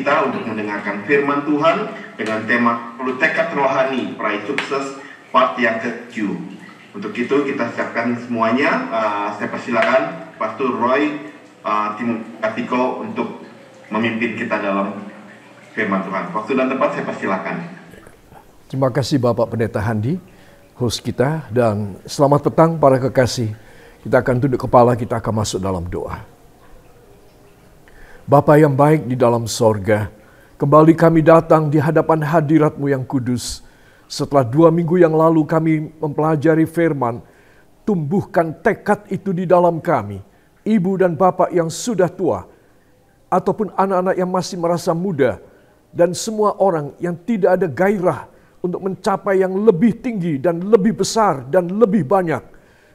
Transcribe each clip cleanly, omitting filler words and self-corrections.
kita untuk mendengarkan firman Tuhan dengan tema 10 tekad rohani peraih sukses part yang ke-7. Untuk itu kita siapkan semuanya. Saya persilakan Pastor Roy Timotiko untuk memimpin kita dalam firman Tuhan. Waktu dan tempat saya persilakan. Terima kasih Bapak Pendeta Handi, host kita, dan selamat petang para kekasih. Kita akan tunduk kepala, kita akan masuk dalam doa. Bapa yang baik di dalam sorga, kembali kami datang di hadapan hadirat-Mu yang kudus. Setelah 2 minggu yang lalu kami mempelajari firman, tumbuhkan tekad itu di dalam kami. Ibu dan bapak yang sudah tua, ataupun anak-anak yang masih merasa muda, dan semua orang yang tidak ada gairah untuk mencapai yang lebih tinggi dan lebih besar dan lebih banyak.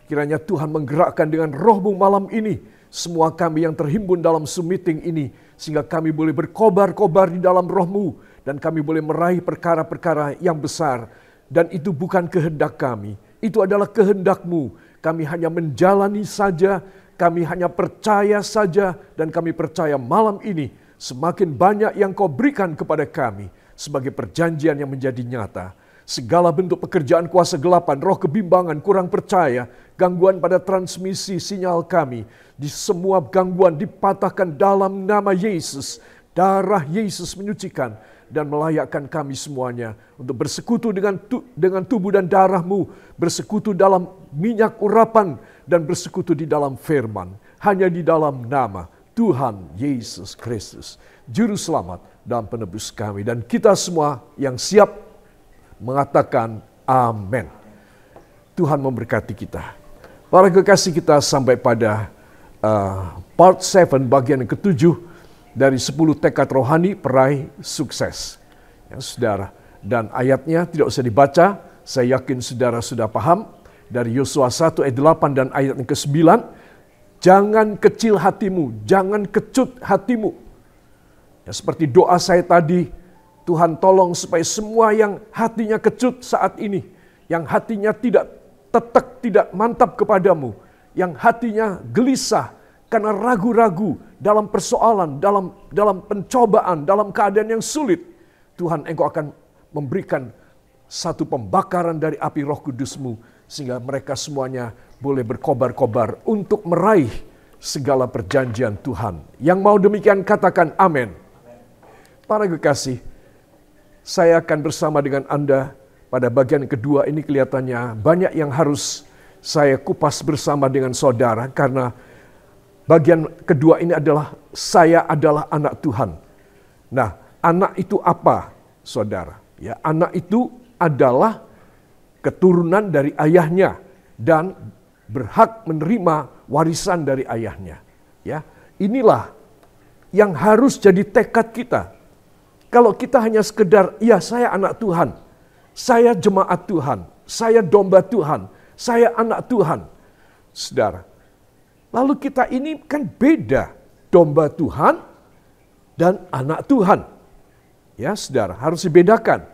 Kiranya Tuhan menggerakkan dengan Roh-Mu malam ini, semua kami yang terhimpun dalam Zoom meeting ini, sehingga kami boleh berkobar-kobar di dalam Roh-Mu, dan kami boleh meraih perkara-perkara yang besar. Dan itu bukan kehendak kami, itu adalah kehendak-Mu. Kami hanya menjalani saja, kami hanya percaya saja, dan kami percaya malam ini semakin banyak yang Kau berikan kepada kami sebagai perjanjian yang menjadi nyata. Segala bentuk pekerjaan kuasa gelapan, roh kebimbangan, kurang percaya, gangguan pada transmisi sinyal kami, di semua gangguan dipatahkan dalam nama Yesus. Darah Yesus menyucikan dan melayakkan kami semuanya untuk bersekutu dengan tubuh dan darah-Mu, bersekutu dalam minyak urapan, dan bersekutu di dalam firman. Hanya di dalam nama Tuhan Yesus Kristus, Juru Selamat dan Penebus kami. Dan kita semua yang siap mengatakan amin. Tuhan memberkati kita. Para kekasih, kita sampai pada part 7, bagian yang ke-7 dari 10 tekad rohani peraih sukses. Ya, saudara, dan ayatnya tidak usah dibaca, saya yakin saudara sudah paham. Dari Yosua 1 ayat 8 dan ayat yang ke-9, jangan kecil hatimu, jangan kecut hatimu. Ya, seperti doa saya tadi, Tuhan tolong supaya semua yang hatinya kecut saat ini, yang hatinya tidak tetek, tidak mantap kepadamu, yang hatinya gelisah karena ragu-ragu dalam persoalan, dalam pencobaan, dalam keadaan yang sulit, Tuhan Engkau akan memberikan satu pembakaran dari api Roh Kudus-Mu, sehingga mereka semuanya boleh berkobar-kobar untuk meraih segala perjanjian Tuhan. Yang mau demikian katakan amin. Para kekasih, saya akan bersama dengan Anda pada bagian kedua ini. Kelihatannya banyak yang harus saya kupas bersama dengan saudara, karena bagian kedua ini adalah saya adalah anak Tuhan. Nah, anak itu apa, saudara? Ya, anak itu adalah keturunan dari ayahnya dan berhak menerima warisan dari ayahnya. Ya, inilah yang harus jadi tekad kita. Kalau kita hanya sekedar, ya saya anak Tuhan, saya jemaat Tuhan, saya domba Tuhan, saya anak Tuhan. Saudara, lalu kita ini kan beda, domba Tuhan dan anak Tuhan. Ya saudara, harus dibedakan.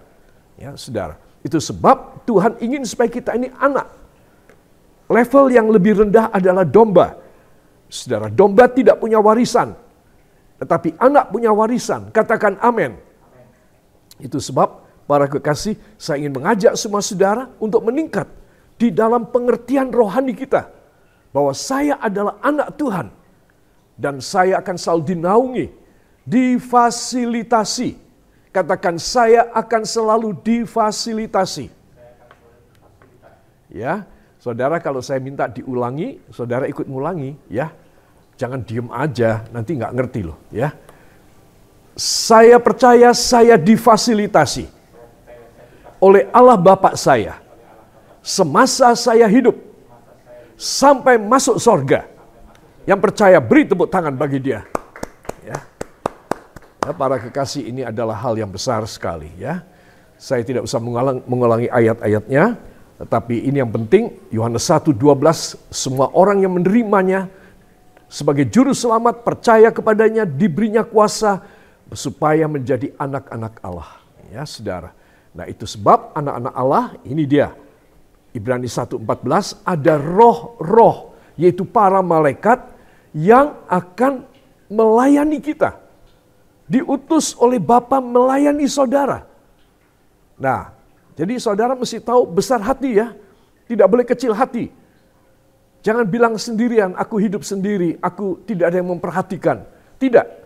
Ya saudara, itu sebab Tuhan ingin supaya kita ini anak. Level yang lebih rendah adalah domba. Saudara, domba tidak punya warisan, tetapi anak punya warisan. Katakan amin. Itu sebab para kekasih, saya ingin mengajak semua saudara untuk meningkat di dalam pengertian rohani kita. Bahwa saya adalah anak Tuhan. Dan saya akan selalu dinaungi, difasilitasi. Katakan, saya akan selalu difasilitasi. Ya, saudara, kalau saya minta diulangi, saudara ikut ngulangi, ya. Jangan diem aja, nanti nggak ngerti loh, ya. Saya percaya saya difasilitasi oleh Allah Bapa saya semasa saya hidup sampai masuk sorga. Yang percaya beri tepuk tangan bagi dia. Ya. Ya, para kekasih, ini adalah hal yang besar sekali. Ya, saya tidak usah mengulangi ayat-ayatnya, tetapi ini yang penting. Yohanes 1:12, semua orang yang menerimanya sebagai juru selamat, percaya kepadanya, diberinya kuasa supaya menjadi anak-anak Allah. Ya saudara. Nah itu sebab anak-anak Allah, ini dia. Ibrani 1:14, ada roh-roh, yaitu para malaikat yang akan melayani kita diutus oleh Bapa melayani saudara. Nah, jadi saudara mesti tahu besar hati ya. Tidak boleh kecil hati. Jangan bilang sendirian, aku hidup sendiri, aku tidak ada yang memperhatikan. Tidak.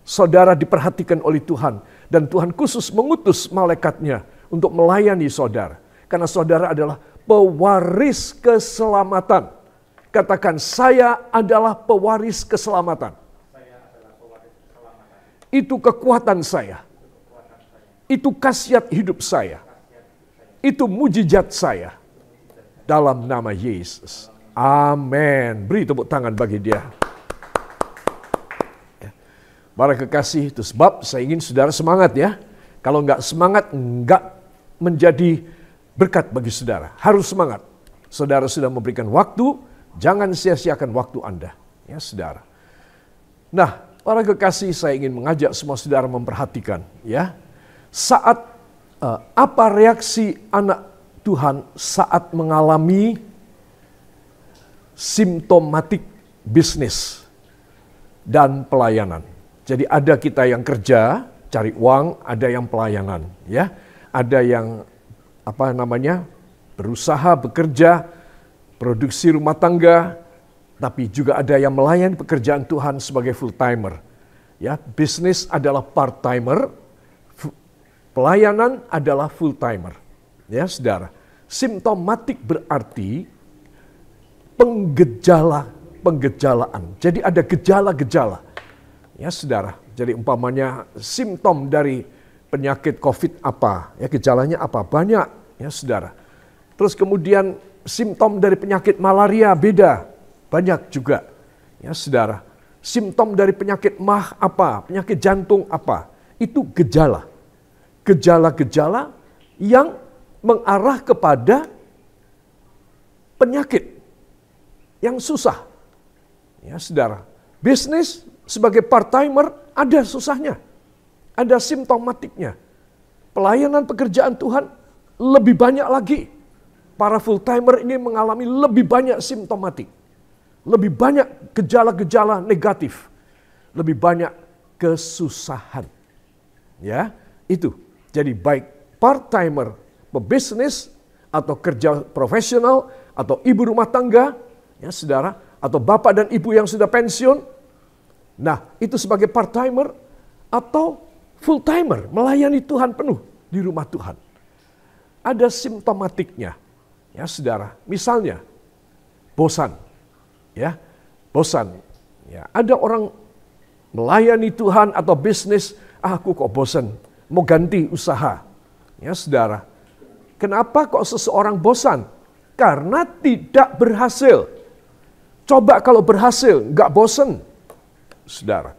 Saudara diperhatikan oleh Tuhan. Dan Tuhan khusus mengutus malaikatnya untuk melayani saudara. Karena saudara adalah pewaris keselamatan. Katakan, saya adalah pewaris keselamatan. Itu kekuatan saya. Itu khasiat hidup saya. Itu mujizat saya. Dalam nama Yesus. Amin. Beri tepuk tangan bagi dia. Para kekasih, itu sebab saya ingin saudara semangat ya. Kalau enggak semangat, enggak menjadi berkat bagi saudara. Harus semangat. Saudara sudah memberikan waktu, jangan sia-siakan waktu Anda. Ya saudara. Nah, para kekasih, saya ingin mengajak semua saudara memperhatikan. Ya, saat apa reaksi anak Tuhan saat mengalami simptomatik bisnis dan pelayanan. Jadi ada kita yang kerja, cari uang, ada yang pelayanan, ya. Ada yang berusaha, bekerja, produksi rumah tangga, tapi juga ada yang melayani pekerjaan Tuhan sebagai full timer. Ya, bisnis adalah part timer, pelayanan adalah full timer. Ya, saudara. Simptomatik berarti penggejalaan. Jadi ada gejala-gejala. Ya saudara, jadi umpamanya simptom dari penyakit COVID apa, ya gejalanya apa, banyak ya saudara. Terus kemudian simptom dari penyakit malaria beda, banyak juga ya saudara. Simptom dari penyakit MAH apa, penyakit jantung apa, itu gejala. Gejala-gejala yang mengarah kepada penyakit yang susah. Ya saudara, bisnis sebagai part-timer ada susahnya, ada simptomatiknya. Pelayanan pekerjaan Tuhan lebih banyak lagi. Para full-timer ini mengalami lebih banyak simptomatik. Lebih banyak gejala-gejala negatif. Lebih banyak kesusahan. Ya, itu. Jadi baik part-timer, pebisnis, atau kerja profesional, atau ibu rumah tangga, ya saudara, atau bapak dan ibu yang sudah pensiun. Nah, itu sebagai part-timer atau full-timer, melayani Tuhan penuh di rumah Tuhan. Ada simptomatiknya, ya saudara. Misalnya, bosan. Ya, bosan. Ya, ada orang melayani Tuhan atau bisnis, aku kok bosan, mau ganti usaha. Ya saudara. Kenapa kok seseorang bosan? Karena tidak berhasil. Coba kalau berhasil, nggak bosan. Saudara.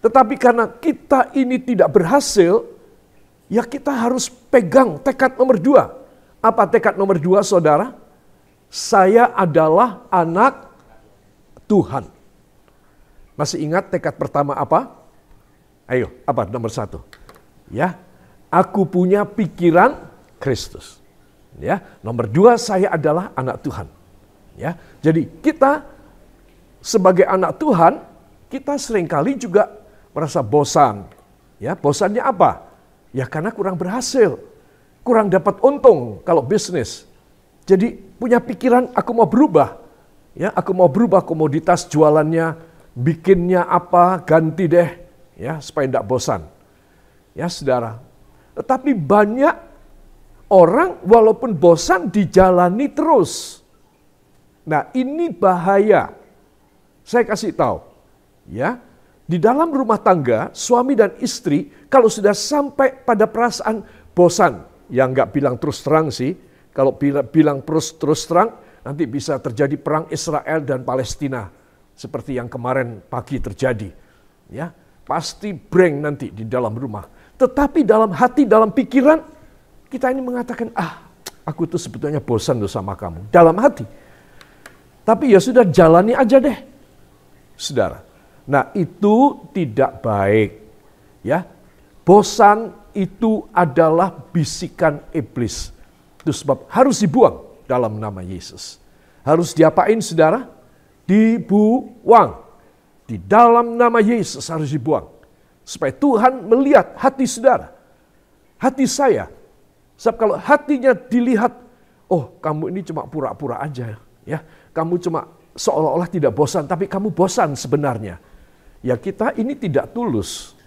Tetapi karena kita ini tidak berhasil, ya kita harus pegang tekad nomor 2. Apa tekad nomor 2 saudara? Saya adalah anak Tuhan. Masih ingat tekad pertama apa? Ayo, apa nomor 1? Ya, aku punya pikiran Kristus. Ya, nomor 2 saya adalah anak Tuhan. Ya, jadi kita sebagai anak Tuhan, kita seringkali juga merasa bosan. Ya, bosannya apa? Ya karena kurang berhasil. Kurang dapat untung kalau bisnis. Jadi punya pikiran aku mau berubah. Ya, aku mau berubah komoditas jualannya, bikinnya apa, ganti deh. Ya, supaya tidak bosan. Ya, saudara. Tetapi banyak orang walaupun bosan dijalani terus. Nah, ini bahaya. Saya kasih tahu. Ya, di dalam rumah tangga, suami dan istri, kalau sudah sampai pada perasaan bosan, yang nggak bilang terus terang sih, kalau bilang terus terang, nanti bisa terjadi perang Israel dan Palestina, seperti yang kemarin pagi terjadi. Ya, pasti breng nanti di dalam rumah. Tetapi dalam hati, dalam pikiran, kita ini mengatakan, aku tuh sebetulnya bosan tuh sama kamu. Dalam hati. Tapi ya sudah, jalani aja deh. Saudara. Nah, itu tidak baik. Ya. Bosan itu adalah bisikan iblis. Itu sebab harus dibuang dalam nama Yesus. Harus diapain saudara? Dibuang. Di dalam nama Yesus harus dibuang. Supaya Tuhan melihat hati saudara, hati saya. Sebab kalau hatinya dilihat, oh kamu ini cuma pura-pura aja, ya. Kamu cuma seolah-olah tidak bosan, tapi kamu bosan sebenarnya. Ya kita ini tidak tulus.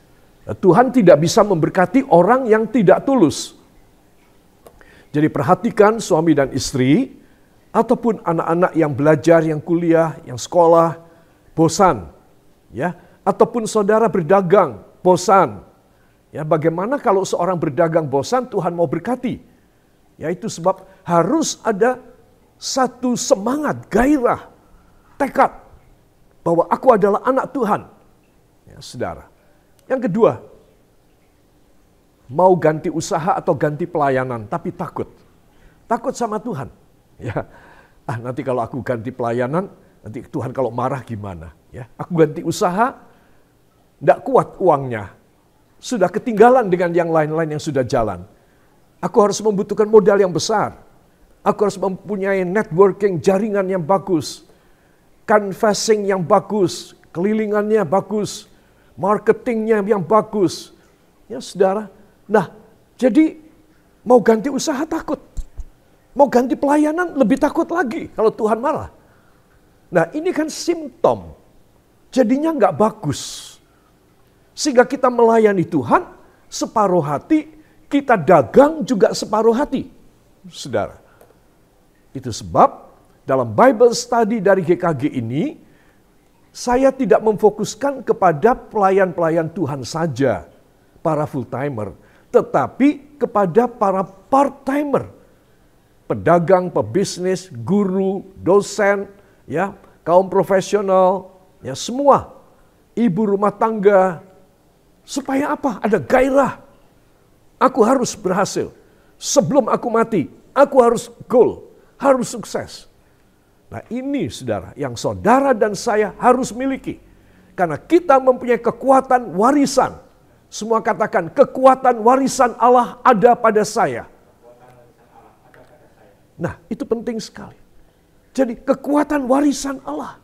Tuhan tidak bisa memberkati orang yang tidak tulus. Jadi perhatikan suami dan istri, ataupun anak-anak yang belajar, yang kuliah, yang sekolah, bosan. Ya, ataupun saudara berdagang, bosan. Ya, bagaimana kalau seorang berdagang bosan, Tuhan mau berkati? Ya, itu sebab harus ada satu semangat, gairah, tekad bahwa aku adalah anak Tuhan. Ya, saudara. Yang kedua, mau ganti usaha atau ganti pelayanan, tapi takut. Takut sama Tuhan. Ya, nanti kalau aku ganti pelayanan, nanti Tuhan kalau marah gimana? Ya, aku ganti usaha, tidak kuat uangnya. Sudah ketinggalan dengan yang lain-lain yang sudah jalan. Aku harus membutuhkan modal yang besar. Aku harus mempunyai networking, jaringan yang bagus. Canvassing yang bagus. Kelilingannya bagus. Marketingnya yang bagus. Ya saudara. Nah, jadi mau ganti usaha takut. Mau ganti pelayanan lebih takut lagi kalau Tuhan marah. Nah ini kan simptom. Jadinya nggak bagus. Sehingga kita melayani Tuhan separuh hati, kita dagang juga separuh hati. Saudara, itu sebab dalam Bible study dari GKG ini, saya tidak memfokuskan kepada pelayan-pelayan Tuhan saja, para full-timer, tetapi kepada para part-timer, pedagang, pebisnis, guru, dosen, ya, kaum profesional, ya semua, ibu rumah tangga. Supaya apa? Ada gairah. Aku harus berhasil. Sebelum aku mati, aku harus goal, harus sukses. Nah ini saudara, yang saudara dan saya harus miliki. Karena kita mempunyai kekuatan warisan. Semua katakan, kekuatan warisan Allah ada pada saya. Nah itu penting sekali. Jadi kekuatan warisan Allah.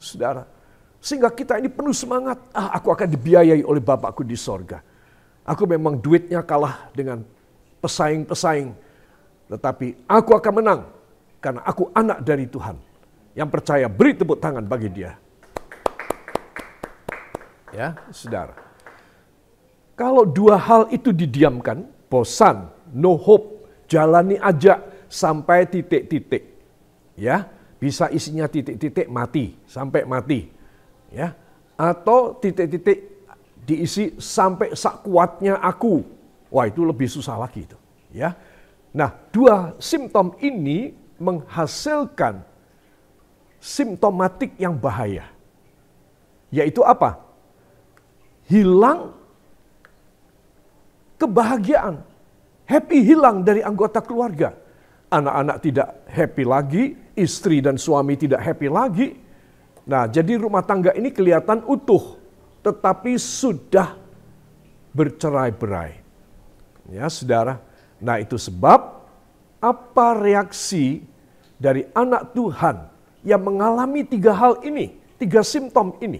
Saudara. Sehingga kita ini penuh semangat. Aku akan dibiayai oleh Bapakku di sorga. Aku memang duitnya kalah dengan pesaing-pesaing. Tetapi aku akan menang. Karena aku anak dari Tuhan. Yang percaya beri tepuk tangan bagi dia. Ya, saudara. Kalau dua hal itu didiamkan, bosan, no hope, jalani aja sampai titik-titik. Ya, bisa isinya titik-titik mati, sampai mati. Ya, atau titik-titik diisi sampai sak kuatnya aku. Wah, itu lebih susah lagi itu, ya. Nah, dua simptom ini menghasilkan simptomatik yang bahaya. Yaitu apa? Hilang kebahagiaan. Happy hilang dari anggota keluarga. Anak-anak tidak happy lagi, istri dan suami tidak happy lagi. Nah, jadi rumah tangga ini kelihatan utuh, tetapi sudah bercerai-berai. Ya, saudara. Nah, itu sebab apa reaksi dari anak Tuhan yang mengalami tiga hal ini, tiga simptom ini.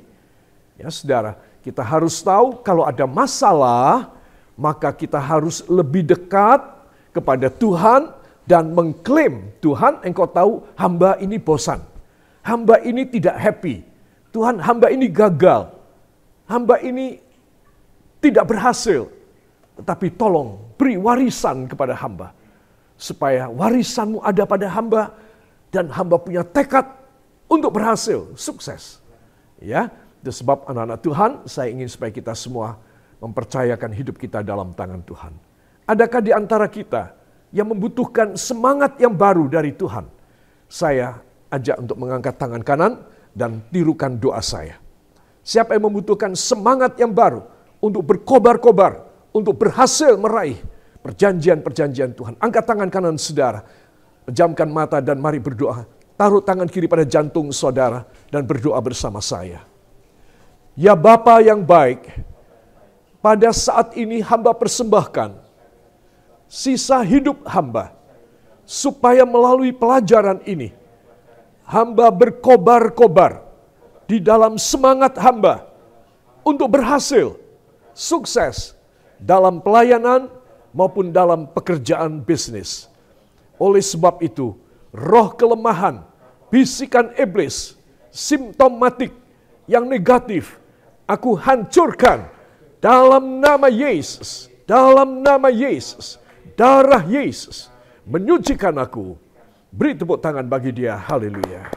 Ya, saudara, kita harus tahu kalau ada masalah, maka kita harus lebih dekat kepada Tuhan dan mengklaim, Tuhan, engkau tahu hamba ini bosan. Hamba ini tidak happy. Tuhan, hamba ini gagal. Hamba ini tidak berhasil. Tetapi tolong beri warisan kepada hamba. Supaya warisanmu ada pada hamba. Dan hamba punya tekad untuk berhasil, sukses. Ya, itu sebab anak-anak Tuhan, saya ingin supaya kita semua mempercayakan hidup kita dalam tangan Tuhan. Adakah di antara kita yang membutuhkan semangat yang baru dari Tuhan? Saya ajak untuk mengangkat tangan kanan dan tirukan doa saya. Siapa yang membutuhkan semangat yang baru untuk berkobar-kobar, untuk berhasil meraih perjanjian-perjanjian Tuhan. Angkat tangan kanan saudara, pejamkan mata dan mari berdoa. Taruh tangan kiri pada jantung saudara dan berdoa bersama saya. Ya Bapa yang baik, pada saat ini hamba persembahkan sisa hidup hamba, supaya melalui pelajaran ini, hamba berkobar-kobar di dalam semangat hamba untuk berhasil sukses dalam pelayanan maupun dalam pekerjaan bisnis. Oleh sebab itu, roh kelemahan, bisikan iblis, simptomatik yang negatif, aku hancurkan dalam nama Yesus. Dalam nama Yesus, darah Yesus menyucikan aku. Beri tepuk tangan bagi dia. Haleluya.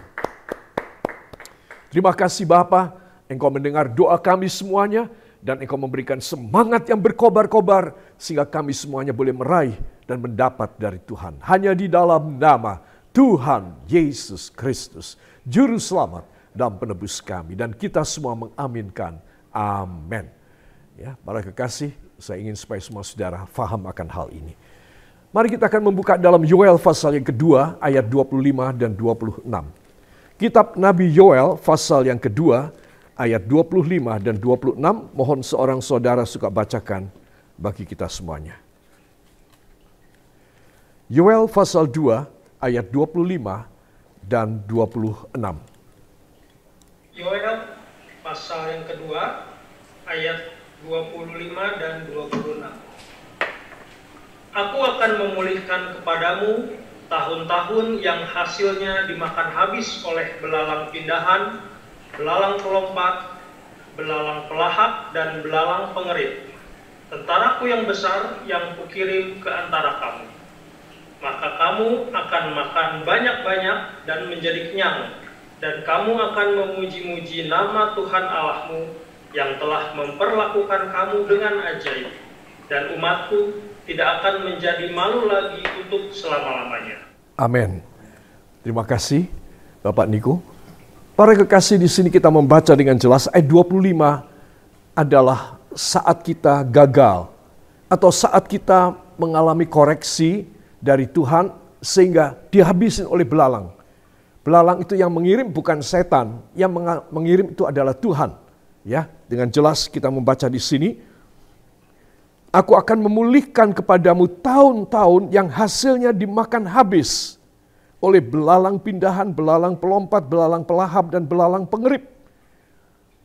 Terima kasih Bapa, Engkau mendengar doa kami semuanya, dan Engkau memberikan semangat yang berkobar-kobar, sehingga kami semuanya boleh meraih dan mendapat dari Tuhan. Hanya di dalam nama Tuhan Yesus Kristus, Juru Selamat dan Penebus kami. Dan kita semua mengaminkan. Amin. Ya, para kekasih, saya ingin supaya semua saudara faham akan hal ini. Mari kita akan membuka dalam Yoel pasal yang kedua, ayat 25 dan 26. Kitab Nabi Yoel pasal yang kedua, ayat 25 dan 26, mohon seorang saudara suka bacakan bagi kita semuanya. Yoel pasal 2, ayat 25 dan 26. Yoel pasal yang kedua, ayat 25 dan 26. Aku akan memulihkan kepadamu tahun-tahun yang hasilnya dimakan habis oleh belalang pindahan, belalang pelompat, belalang pelahap, dan belalang pengerit, tentaraku yang besar yang kukirim ke antara kamu. Maka kamu akan makan banyak-banyak dan menjadi kenyang, dan kamu akan memuji-muji nama Tuhan Allahmu yang telah memperlakukan kamu dengan ajaib, dan umatku tidak akan menjadi malu lagi untuk selama-lamanya. Amin. Terima kasih Bapak Niko. Para kekasih, di sini kita membaca dengan jelas ayat 25 adalah saat kita gagal atau saat kita mengalami koreksi dari Tuhan sehingga dihabisin oleh belalang. Belalang itu yang mengirim bukan setan, yang mengirim itu adalah Tuhan. Ya, dengan jelas kita membaca di sini, aku akan memulihkan kepadamu tahun-tahun yang hasilnya dimakan habis oleh belalang pindahan, belalang pelompat, belalang pelahap, dan belalang pengerip.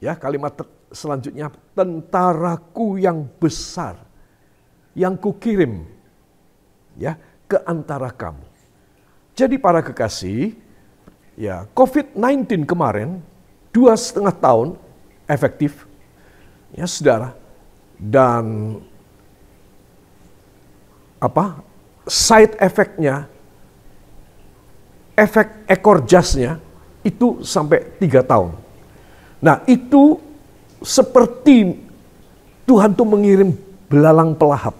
Ya, kalimat selanjutnya, tentaraku yang besar, yang kukirim ya ke antara kamu. Jadi para kekasih, ya COVID-19 kemarin 2,5 tahun efektif, ya saudara, dan side effect-nya, efek ekor jasnya itu sampai 3 tahun. Nah itu seperti Tuhan tuh mengirim belalang pelahap,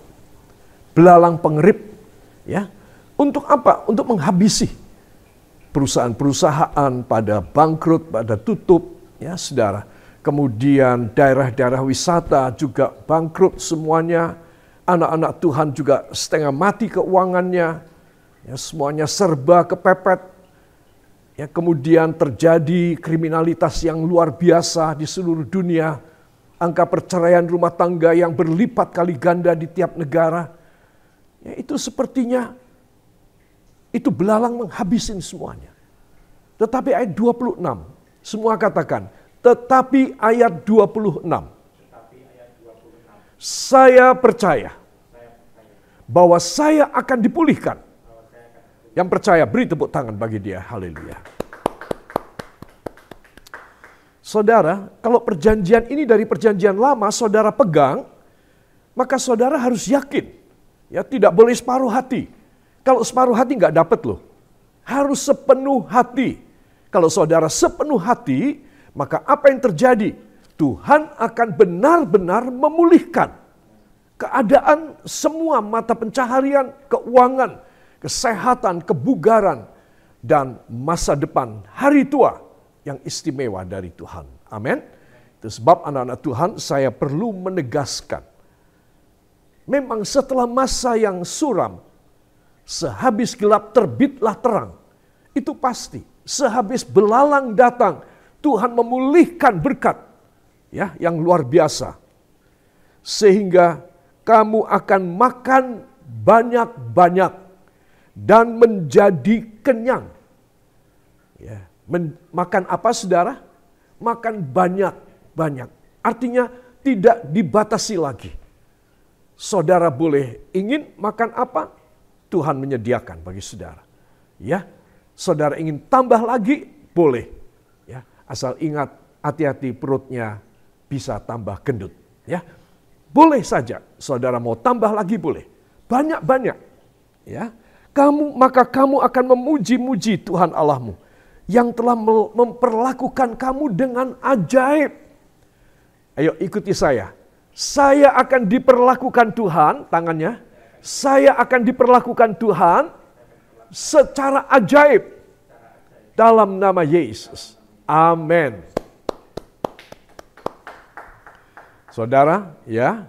belalang pengerip, ya, untuk apa? Untuk menghabisi perusahaan-perusahaan pada bangkrut, pada tutup, ya saudara. Kemudian daerah-daerah wisata juga bangkrut semuanya. Anak-anak Tuhan juga setengah mati keuangannya. Ya, semuanya serba kepepet. Ya, kemudian terjadi kriminalitas yang luar biasa di seluruh dunia. Angka perceraian rumah tangga yang berlipat kali ganda di tiap negara. Ya, itu sepertinya itu belalang menghabisin semuanya. Tetapi ayat 26, semua katakan, tetapi ayat 26. Saya percaya bahwa saya akan dipulihkan. Yang percaya beri tepuk tangan bagi dia. Haleluya. Saudara, kalau perjanjian ini dari perjanjian lama saudara pegang, maka saudara harus yakin. Ya, tidak boleh separuh hati. Kalau separuh hati nggak dapat loh. Harus sepenuh hati. Kalau saudara sepenuh hati, maka apa yang terjadi? Tuhan akan benar-benar memulihkan keadaan semua mata pencaharian, keuangan, kesehatan, kebugaran, dan masa depan hari tua yang istimewa dari Tuhan. Amin. Itu sebab anak-anak Tuhan, saya perlu menegaskan. Memang setelah masa yang suram, sehabis gelap terbitlah terang. Itu pasti. Sehabis belalang datang, Tuhan memulihkan berkat ya yang luar biasa. Sehingga kamu akan makan banyak-banyak dan menjadi kenyang. Ya, makan apa saudara? Makan banyak-banyak. Artinya tidak dibatasi lagi. Saudara boleh ingin makan apa? Tuhan menyediakan bagi saudara. Ya, saudara ingin tambah lagi? Boleh. Ya, asal ingat, hati-hati perutnya bisa tambah gendut. Ya, boleh saja. Saudara mau tambah lagi boleh. Banyak-banyak. Ya, maka kamu akan memuji-muji Tuhan Allahmu yang telah memperlakukan kamu dengan ajaib. Ayo ikuti saya. Saya akan diperlakukan Tuhan, tangannya. Saya akan diperlakukan Tuhan secara ajaib dalam nama Yesus. Amin. Saudara, ya,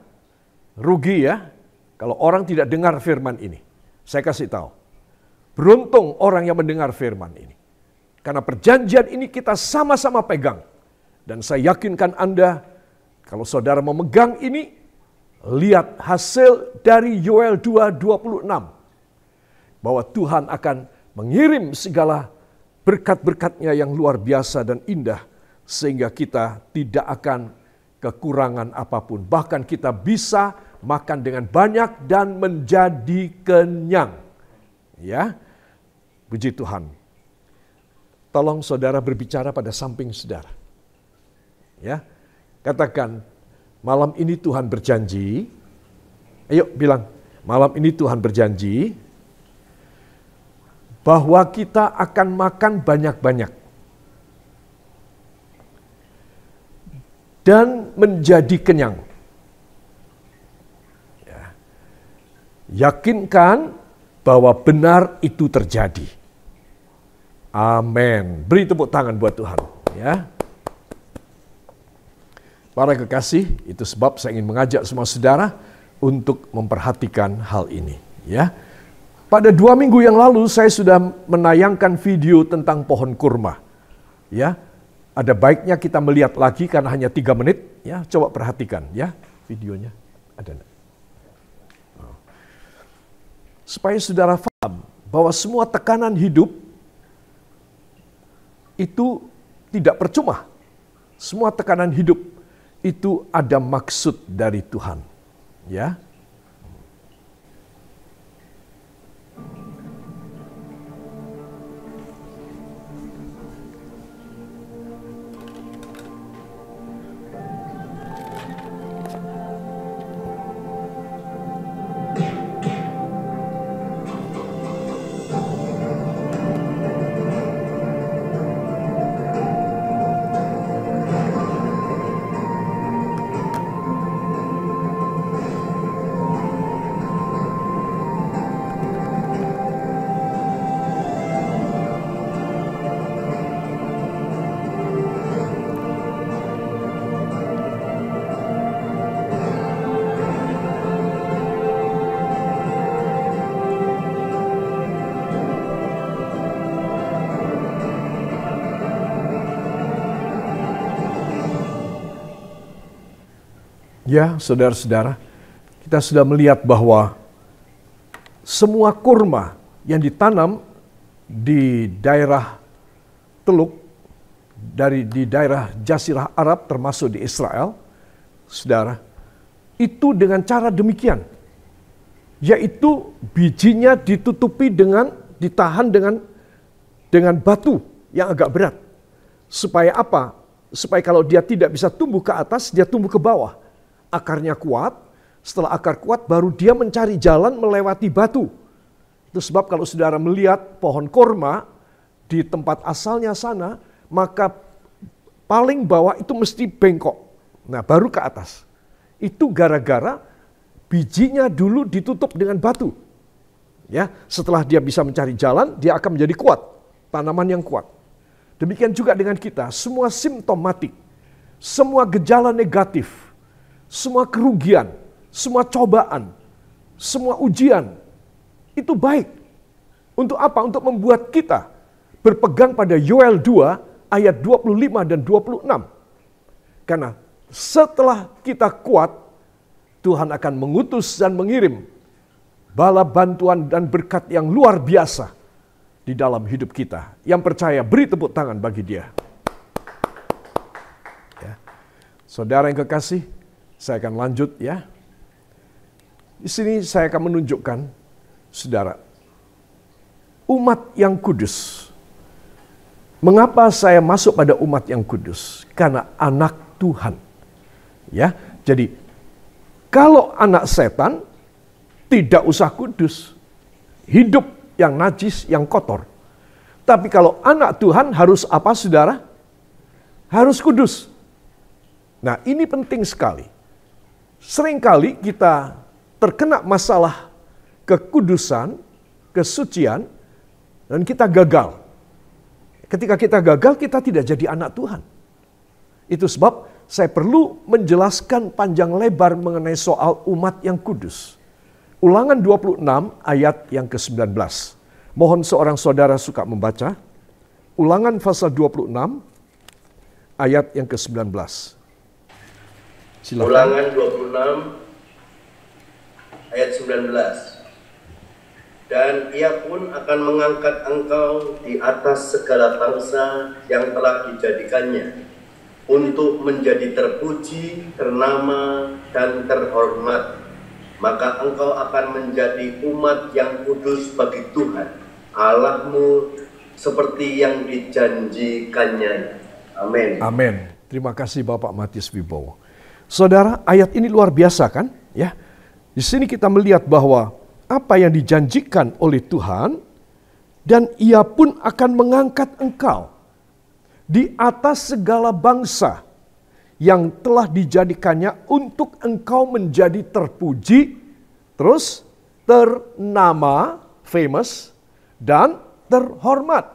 rugi ya kalau orang tidak dengar firman ini. Saya kasih tahu. Beruntung orang yang mendengar firman ini. Karena perjanjian ini kita sama-sama pegang. Dan saya yakinkan Anda, kalau saudara memegang ini, lihat hasil dari Yoel 2:26. Bahwa Tuhan akan mengirim segala berkat-berkatnya yang luar biasa dan indah. Sehingga kita tidak akan kekurangan apapun. Bahkan kita bisa makan dengan banyak dan menjadi kenyang. Ya, puji Tuhan. Tolong saudara berbicara pada samping saudara. Ya, katakan, malam ini Tuhan berjanji. Ayo bilang, malam ini Tuhan berjanji bahwa kita akan makan banyak-banyak dan menjadi kenyang. Ya. Yakinkan bahwa benar itu terjadi. Amin. Beri tepuk tangan buat Tuhan. Ya. Para kekasih, itu sebab saya ingin mengajak semua saudara untuk memperhatikan hal ini. Ya. Pada 2 minggu yang lalu saya sudah menayangkan video tentang pohon kurma. Ya, ada baiknya kita melihat lagi karena hanya 3 menit. Ya, coba perhatikan ya videonya. Ada. Supaya saudara paham bahwa semua tekanan hidup itu tidak percuma. Semua tekanan hidup itu ada maksud dari Tuhan. Ya. Ya, saudara-saudara, kita sudah melihat bahwa semua kurma yang ditanam di daerah Teluk, di daerah Jazirah Arab termasuk di Israel, saudara, itu dengan cara demikian, yaitu bijinya ditahan dengan batu yang agak berat. Supaya apa? Supaya kalau dia tidak bisa tumbuh ke atas, dia tumbuh ke bawah. Akarnya kuat, setelah akar kuat baru dia mencari jalan melewati batu. Itu sebab kalau saudara melihat pohon korma di tempat asalnya sana, maka paling bawah itu mesti bengkok. Nah, baru ke atas. Itu gara-gara bijinya dulu ditutup dengan batu. Ya, setelah dia bisa mencari jalan, dia akan menjadi kuat, tanaman yang kuat. Demikian juga dengan kita, semua simptomatik, semua gejala negatif, semua kerugian, semua cobaan, semua ujian, itu baik. Untuk apa? Untuk membuat kita berpegang pada Yoel 2 ayat 25 dan 26. Karena setelah kita kuat, Tuhan akan mengutus dan mengirim bala bantuan dan berkat yang luar biasa di dalam hidup kita. Yang percaya, beri tepuk tangan bagi dia. Ya. Saudara yang kekasih, Saya akan lanjut ya. Di sini saya akan menunjukkan, saudara, umat yang kudus. Mengapa saya masuk pada umat yang kudus? Karena anak Tuhan. Ya, jadi kalau anak setan tidak usah kudus, hidup yang najis, yang kotor. Tapi kalau anak Tuhan harus apa, saudara? Harus kudus. Nah, ini penting sekali. Seringkali kita terkena masalah kekudusan, kesucian, dan kita gagal. Ketika kita gagal, kita tidak jadi anak Tuhan. Itu sebab saya perlu menjelaskan panjang lebar mengenai soal umat yang kudus. Ulangan 26 ayat yang ke-19. Mohon seorang saudara suka membaca. Ulangan pasal 26 ayat yang ke-19. Silakan. Ulangan 26 ayat 19. Dan ia pun akan mengangkat engkau di atas segala bangsa yang telah dijadikannya, untuk menjadi terpuji, ternama, dan terhormat. Maka engkau akan menjadi umat yang kudus bagi Tuhan Allahmu, seperti yang dijanjikannya. Amin. Amin. Terima kasih Bapak Matius Wibowo. Saudara, ayat ini luar biasa kan? Ya. Di sini kita melihat bahwa apa yang dijanjikan oleh Tuhan, dan ia pun akan mengangkat engkau di atas segala bangsa yang telah dijadikannya untuk engkau menjadi terpuji, terus ternama, famous, dan terhormat.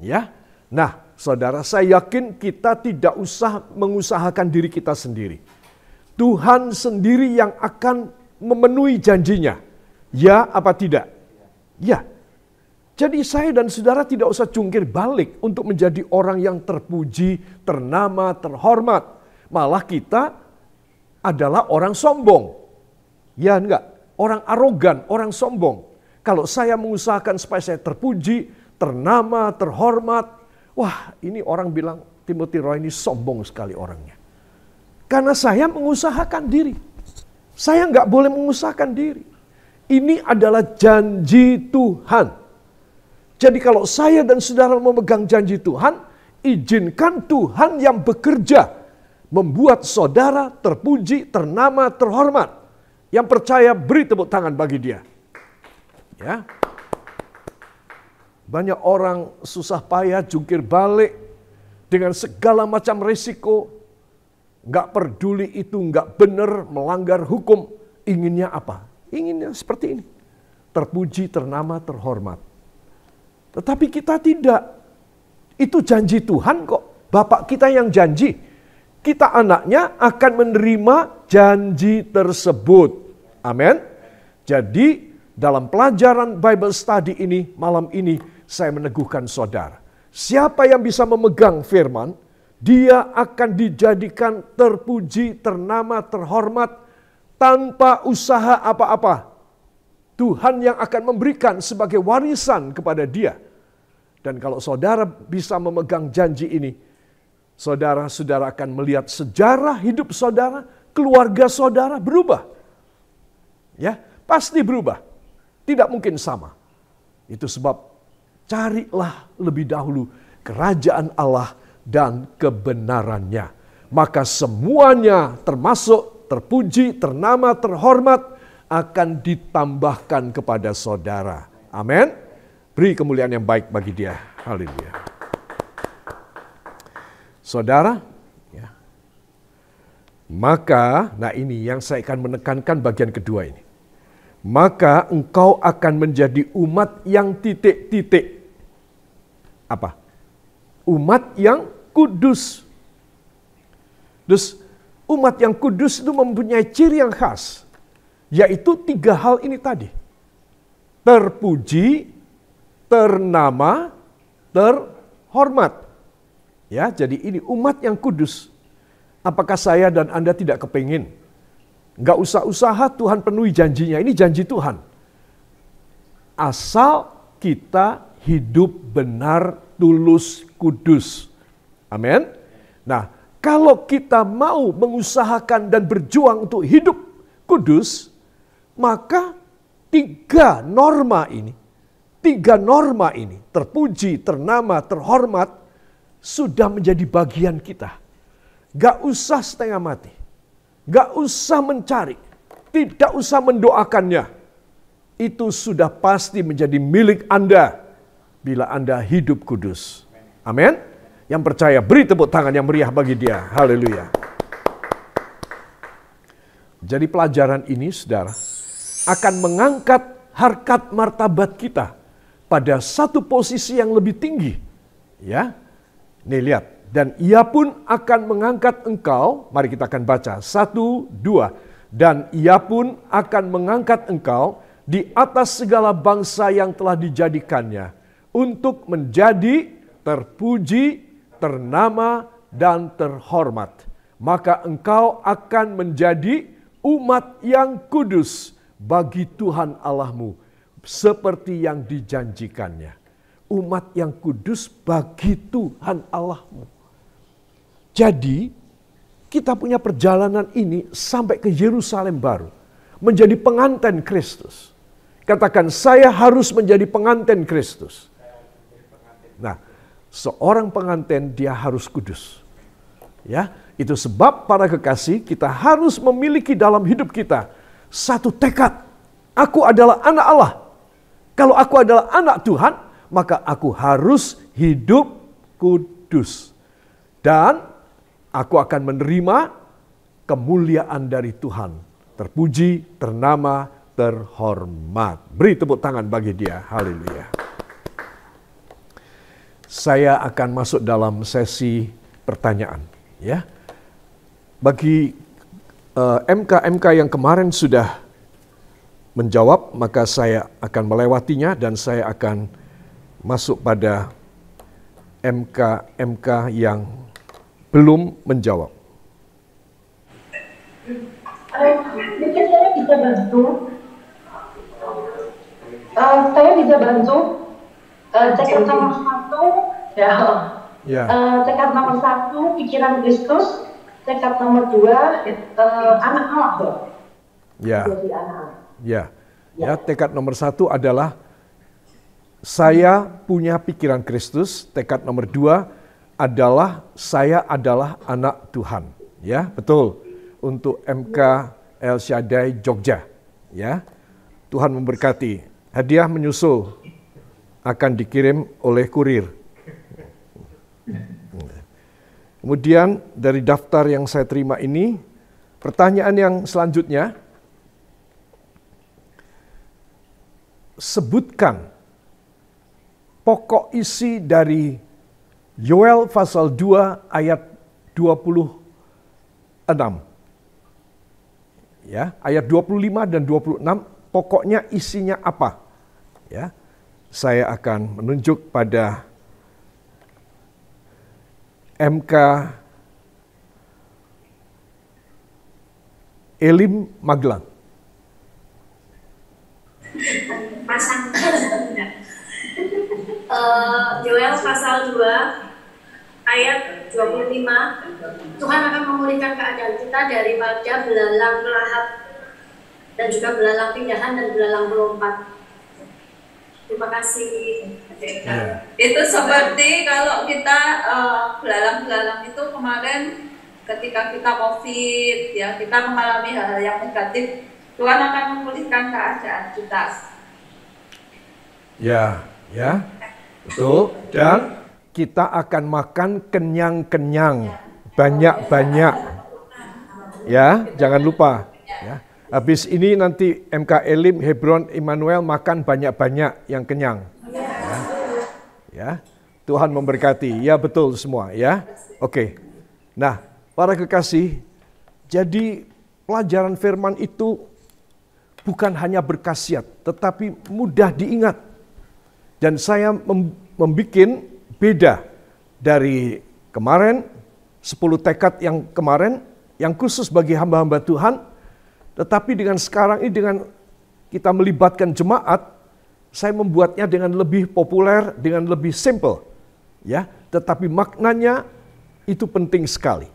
Ya. Nah, saudara, saya yakin kita tidak usah mengusahakan diri kita sendiri. Tuhan sendiri yang akan memenuhi janjinya. Ya apa tidak? Ya. Jadi saya dan saudara tidak usah jungkir balik untuk menjadi orang yang terpuji, ternama, terhormat. Malah kita adalah orang sombong. Ya enggak? Orang arogan, orang sombong. Kalau saya mengusahakan supaya saya terpuji, ternama, terhormat. Wah, ini orang bilang Timothy Roy ini sombong sekali orangnya. Karena saya mengusahakan diri. Saya enggak boleh mengusahakan diri. Ini adalah janji Tuhan. Jadi kalau saya dan saudara memegang janji Tuhan, izinkan Tuhan yang bekerja membuat saudara terpuji, ternama, terhormat. Yang percaya beri tepuk tangan bagi dia. Ya. Banyak orang susah payah jungkir balik dengan segala macam resiko. Nggak peduli itu nggak benar, melanggar hukum. Inginnya apa? Inginnya seperti ini. Terpuji, ternama, terhormat. Tetapi kita tidak. Itu janji Tuhan kok. Bapak kita yang janji. Kita anaknya akan menerima janji tersebut. Amin. Jadi dalam pelajaran Bible Study ini, malam ini saya meneguhkan saudara. Siapa yang bisa memegang firman, dia akan dijadikan terpuji, ternama, terhormat, tanpa usaha apa-apa. Tuhan yang akan memberikan sebagai warisan kepada dia. Dan kalau saudara bisa memegang janji ini, saudara-saudara akan melihat sejarah hidup saudara, keluarga saudara berubah. Ya, pasti berubah. Tidak mungkin sama. Itu sebab carilah lebih dahulu kerajaan Allah dan kebenarannya. Maka semuanya termasuk terpuji, ternama, terhormat akan ditambahkan kepada saudara. Amin. Beri kemuliaan yang baik bagi dia. Haleluya. Saudara, ya. Maka, nah ini yang saya akan menekankan bagian kedua ini. Maka engkau akan menjadi umat yang titik-titik. Apa? Umat yang kudus. Terus umat yang kudus itu mempunyai ciri yang khas. Yaitu 3 hal ini tadi. Terpuji, ternama, terhormat. Ya, jadi ini umat yang kudus. Apakah saya dan Anda tidak kepingin? Nggak usah usaha, Tuhan penuhi janjinya. Ini janji Tuhan. Asal kita hidup benar, tulus, kudus. Amin. Nah, Kalau kita mau mengusahakan dan berjuang untuk hidup kudus, maka tiga norma ini, terpuji, ternama, terhormat, sudah menjadi bagian kita. Gak usah setengah mati, gak usah mencari, tidak usah mendoakannya. Itu sudah pasti menjadi milik Anda bila Anda hidup kudus. Amin. Yang percaya beri tepuk tangan yang meriah bagi dia. Haleluya. Jadi pelajaran ini, saudara, akan mengangkat harkat martabat kita pada satu posisi yang lebih tinggi. Ya, nih lihat. Dan ia pun akan mengangkat engkau. Mari kita akan baca. 1, 2. Dan ia pun akan mengangkat engkau di atas segala bangsa yang telah dijadikannya, untuk menjadi terpuji, ternama, dan terhormat. Maka engkau akan menjadi umat yang kudus bagi Tuhan Allahmu, seperti yang dijanjikannya. Umat yang kudus bagi Tuhan Allahmu. Jadi, kita punya perjalanan ini sampai ke Yerusalem baru. Menjadi pengantin Kristus. Katakan, saya harus menjadi pengantin Kristus. Nah, seorang pengantin dia harus kudus. Ya, itu sebab para kekasih kita harus memiliki dalam hidup kita satu tekad. Aku adalah anak Allah. Kalau aku adalah anak Tuhan, maka aku harus hidup kudus. Dan aku akan menerima kemuliaan dari Tuhan. Terpuji, ternama, terhormat. Beri tepuk tangan bagi dia. Haleluya. Saya akan masuk dalam sesi pertanyaan. Ya, bagi MK yang kemarin sudah menjawab, maka saya akan melewatinya dan saya akan masuk pada MK yang belum menjawab. Mungkin saya bisa bantu. Saya bisa bantu. Tekad nomor 1, ya. Tekad nomor 1, pikiran Kristus. Tekad nomor 2, anak Allah. Ya. Jadi anak. Ya, tekad nomor 1 adalah saya punya pikiran Kristus. Tekad nomor 2 adalah saya adalah anak Tuhan. Ya, betul. Untuk MK El Shaddai Jogja. Ya, Tuhan memberkati. Hadiah menyusul akan dikirim oleh kurir. Kemudian dari daftar yang saya terima ini, pertanyaan yang selanjutnya, sebutkan pokok isi dari Yoel pasal 2 ayat 26. Ya, ayat 25 dan 26, pokoknya isinya apa? Ya, saya akan menunjuk pada MK Elim Magelang. Pasang Yoel pasal 2 ayat 25, Tuhan akan memulihkan keadaan kita daripada belalang lahat dan juga belalang pindahan dan belalang melompat. Terima kasih. Itu seperti kalau kita belalang-belalang itu kemarin ketika kita COVID, ya kita mengalami hal-hal yang negatif, Tuhan akan memulihkan keadaan kita. Ya, betul. Dan kita akan makan kenyang-kenyang, banyak-banyak. Ya, jangan lupa. Ya. Habis ini nanti MK Elim, Hebron, Immanuel makan banyak-banyak yang kenyang. Ya, Tuhan memberkati. Ya, betul semua. Ya, oke. Nah, para kekasih, jadi pelajaran firman itu bukan hanya berkhasiat, tetapi mudah diingat. Dan saya membuat beda dari kemarin, 10 tekad yang kemarin, yang khusus bagi hamba-hamba Tuhan, tetapi dengan sekarang ini, dengan kita melibatkan jemaat, saya membuatnya dengan lebih populer, dengan lebih simple. Ya, tetapi maknanya itu penting sekali.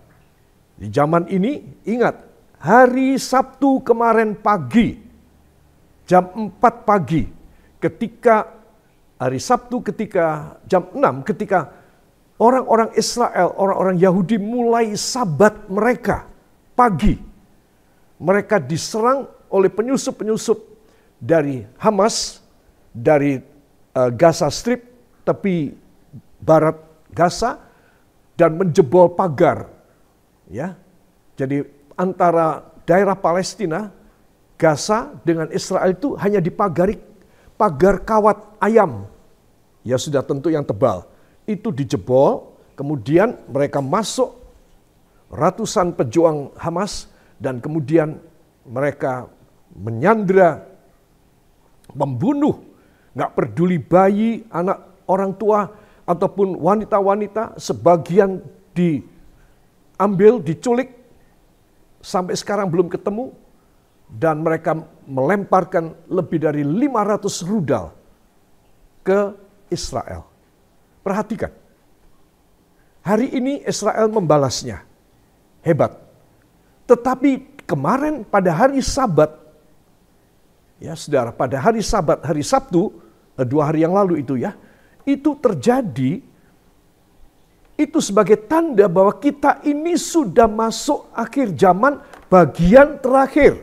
Di zaman ini, ingat, hari Sabtu kemarin pagi, jam 4 pagi, ketika hari Sabtu ketika jam 6, ketika orang-orang Israel, orang-orang Yahudi mulai sabat mereka pagi, mereka diserang oleh penyusup-penyusup dari Hamas, dari Gaza Strip, tepi barat Gaza, dan menjebol pagar. Ya, jadi antara daerah Palestina, Gaza dengan Israel itu hanya dipagari pagar kawat ayam. Ya sudah tentu yang tebal. Itu dijebol, kemudian mereka masuk, ratusan pejuang Hamas, dan kemudian mereka menyandra, membunuh, nggak peduli bayi, anak orang tua, ataupun wanita-wanita, sebagian diambil, diculik, sampai sekarang belum ketemu, dan mereka melemparkan lebih dari 500 rudal ke Israel. Perhatikan, hari ini Israel membalasnya, hebat. Tetapi kemarin pada hari Sabat, ya saudara, pada hari Sabat, hari Sabtu, 2 hari yang lalu itu ya, itu terjadi, itu sebagai tanda bahwa kita ini sudah masuk akhir zaman bagian terakhir.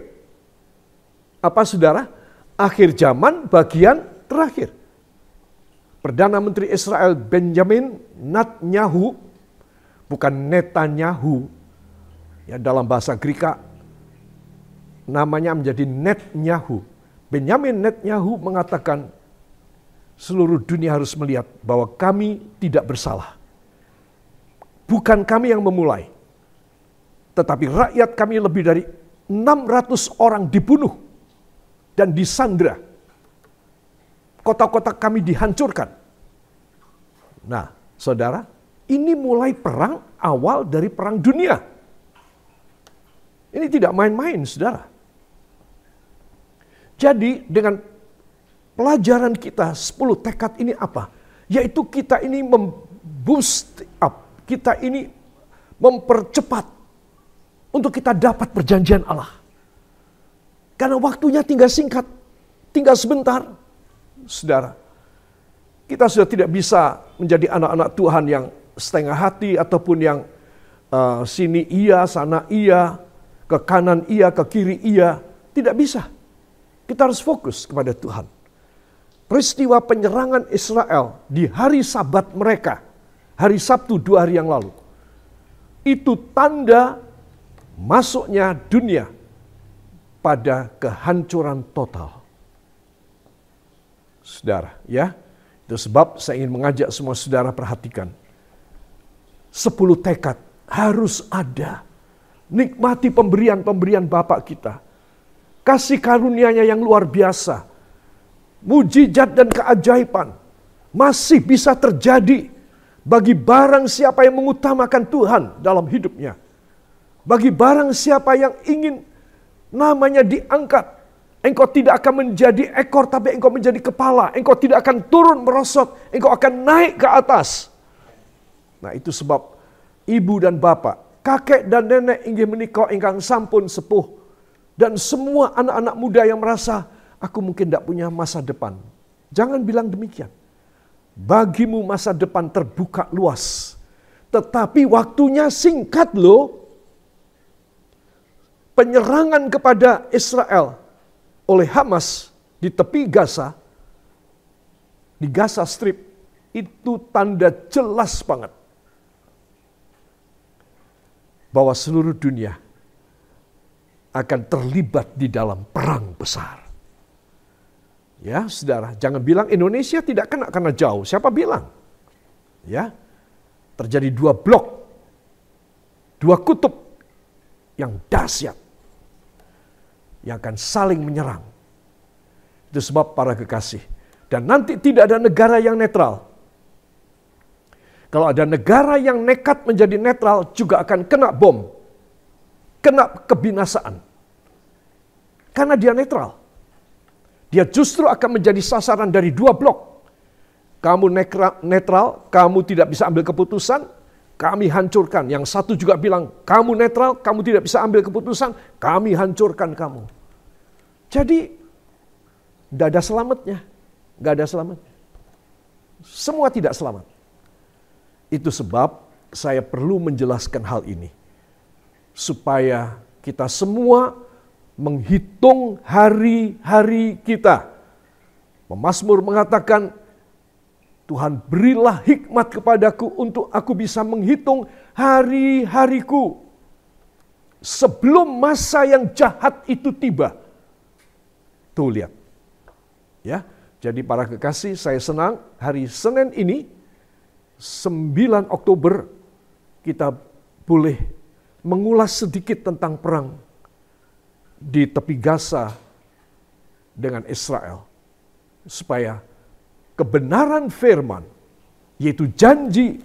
Apa saudara? Akhir zaman bagian terakhir. Perdana Menteri Israel Benjamin Netanyahu, bukan Netanyahu, ya dalam bahasa Greka namanya menjadi Netanyahu. Benjamin Netanyahu mengatakan seluruh dunia harus melihat bahwa kami tidak bersalah. Bukan kami yang memulai, tetapi rakyat kami lebih dari 600 orang dibunuh dan disandra. Kota-kota kami dihancurkan. Nah, saudara, ini mulai perang awal dari perang dunia. Ini tidak main-main, saudara. Jadi dengan pelajaran kita 10 tekad ini apa? Yaitu kita ini memboost up, kita ini mempercepat untuk kita dapat perjanjian Allah. Karena waktunya tinggal singkat, tinggal sebentar. Saudara, kita sudah tidak bisa menjadi anak-anak Tuhan yang setengah hati ataupun yang sini iya, sana iya, ke kanan iya, ke kiri iya. Tidak bisa. Kita harus fokus kepada Tuhan. Peristiwa penyerangan Israel di hari Sabat mereka, hari Sabtu 2 hari yang lalu, itu tanda masuknya dunia pada kehancuran total. Saudara, ya, itu sebab saya ingin mengajak semua saudara perhatikan. 10 tekad harus ada. Nikmati pemberian-pemberian Bapa kita. Kasih karunia-Nya yang luar biasa. Mujizat dan keajaiban masih bisa terjadi bagi barang siapa yang mengutamakan Tuhan dalam hidupnya. Bagi barang siapa yang ingin namanya diangkat. Engkau tidak akan menjadi ekor, tapi engkau menjadi kepala. Engkau tidak akan turun merosot, engkau akan naik ke atas. Nah, itu sebab ibu dan bapak, kakek dan nenek inggih menika ingkang sampun sepuh, dan semua anak-anak muda yang merasa, aku mungkin tidak punya masa depan. Jangan bilang demikian. Bagimu masa depan terbuka luas. Tetapi waktunya singkat loh. Penyerangan kepada Israel oleh Hamas di tepi Gaza, di Gaza Strip, itu tanda jelas banget bahwa seluruh dunia akan terlibat di dalam perang besar. Ya, saudara, jangan bilang Indonesia tidak kena karena jauh. Siapa bilang? Ya, terjadi 2 blok, 2 kutub yang dahsyat, yang akan saling menyerang. Itu sebab para kekasih. Dan nanti tidak ada negara yang netral. Kalau ada negara yang nekat menjadi netral, juga akan kena bom. Kena kebinasaan. Karena dia netral. Dia justru akan menjadi sasaran dari 2 blok. Kamu netral, kamu tidak bisa ambil keputusan, kami hancurkan. Yang satu juga bilang, kamu netral, kamu tidak bisa ambil keputusan, kami hancurkan kamu. Jadi, tidak ada selamatnya. Tidak ada selamatnya. Semua tidak selamat. Itu sebab saya perlu menjelaskan hal ini. Supaya kita semua menghitung hari-hari kita. Pemazmur mengatakan, Tuhan berilah hikmat kepadaku untuk aku bisa menghitung hari-hariku. Sebelum masa yang jahat itu tiba. Tuh lihat. Ya, jadi para kekasih, saya senang hari Senin ini 9 Oktober kita boleh mengulas sedikit tentang perang di tepi Gaza dengan Israel. Supaya kebenaran firman, yaitu janji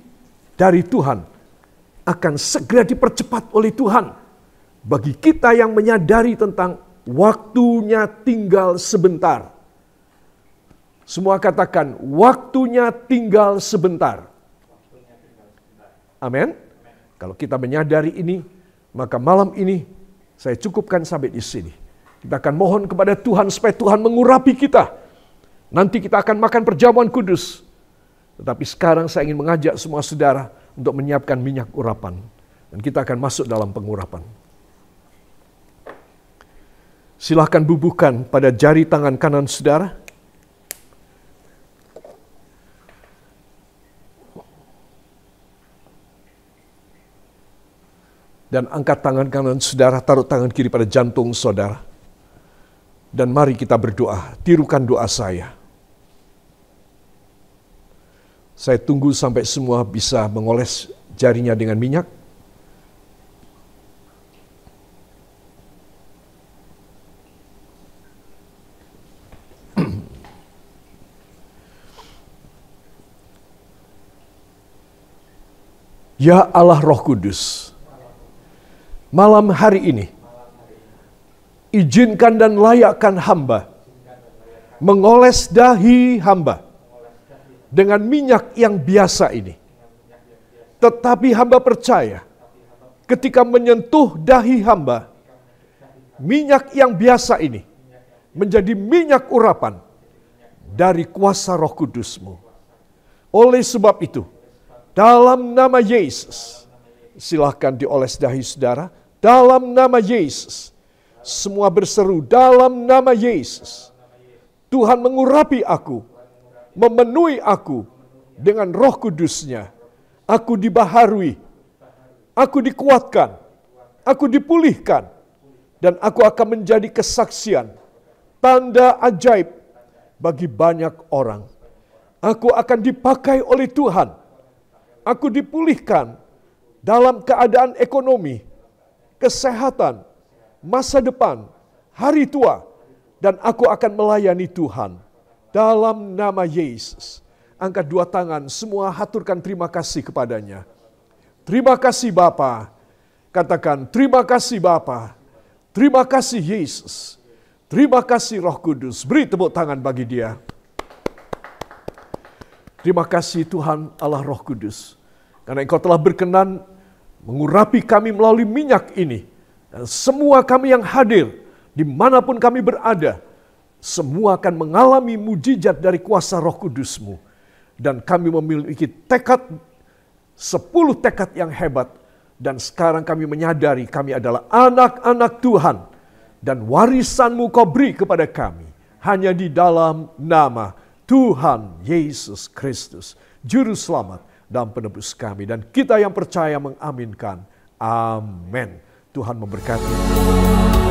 dari Tuhan, akan segera dipercepat oleh Tuhan. Bagi kita yang menyadari tentang waktunya tinggal sebentar. Semua katakan, waktunya tinggal sebentar. Amin. Kalau kita menyadari ini, maka malam ini saya cukupkan sampai di sini. Kita akan mohon kepada Tuhan supaya Tuhan mengurapi kita. Nanti kita akan makan perjamuan kudus. Tetapi sekarang saya ingin mengajak semua saudara untuk menyiapkan minyak urapan. Dan kita akan masuk dalam pengurapan. Silahkan bubuhkan pada jari tangan kanan saudara. Dan angkat tangan kanan saudara, taruh tangan kiri pada jantung saudara. Dan mari kita berdoa, tirukan doa saya. Saya tunggu sampai semua bisa mengoles jarinya dengan minyak. Ya Allah Roh Kudus, malam hari ini, izinkan dan layakkan hamba mengoles dahi hamba dengan minyak yang biasa ini. Tetapi hamba percaya ketika menyentuh dahi hamba, minyak yang biasa ini menjadi minyak urapan dari kuasa Roh Kudus-Mu. Oleh sebab itu, dalam nama Yesus, silahkan dioles dahi saudara. Dalam nama Yesus, semua berseru, dalam nama Yesus, Tuhan mengurapi aku, memenuhi aku dengan Roh Kudus-Nya. Aku dibaharui, aku dikuatkan, aku dipulihkan, dan aku akan menjadi kesaksian, tanda ajaib bagi banyak orang. Aku akan dipakai oleh Tuhan, aku dipulihkan dalam keadaan ekonomi, kesehatan, masa depan, hari tua, dan aku akan melayani Tuhan. Dalam nama Yesus, angkat dua tangan, semua haturkan terima kasih kepadanya. Terima kasih Bapa. Katakan, terima kasih Bapa. Terima kasih Yesus. Terima kasih Roh Kudus. Beri tepuk tangan bagi dia. Terima kasih Tuhan Allah Roh Kudus. Karena Engkau telah berkenan mengurapi kami melalui minyak ini. Dan semua kami yang hadir, dimanapun kami berada, semua akan mengalami mujizat dari kuasa Roh Kudus-Mu. Dan kami memiliki tekad, 10 tekad yang hebat. Dan sekarang kami menyadari kami adalah anak-anak Tuhan. Dan warisan-Mu Kau beri kepada kami. Hanya di dalam nama Tuhan Yesus Kristus, Juru Selamat dan Penebus kami. Dan kita yang percaya mengaminkan. Amin. Tuhan memberkati.